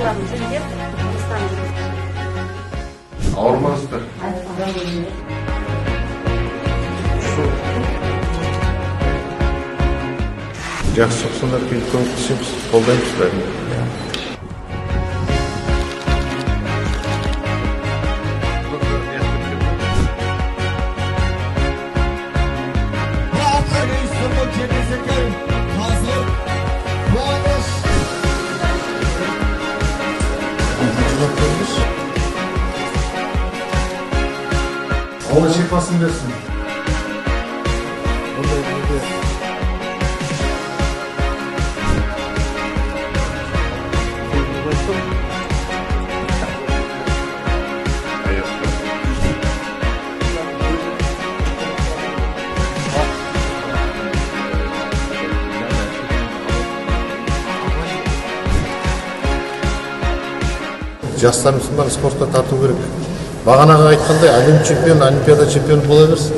Жастарымыз деп Ауырмаңыздар. Жақсы шықсандар келіп көмектесеміз, қолдаймыз бәрін. Allah şifasını versin. Жастарымызды спортқа тарту керек. Бағанағы айтқандай әлем чемпионы, олимпиада чемпионы бола берсін.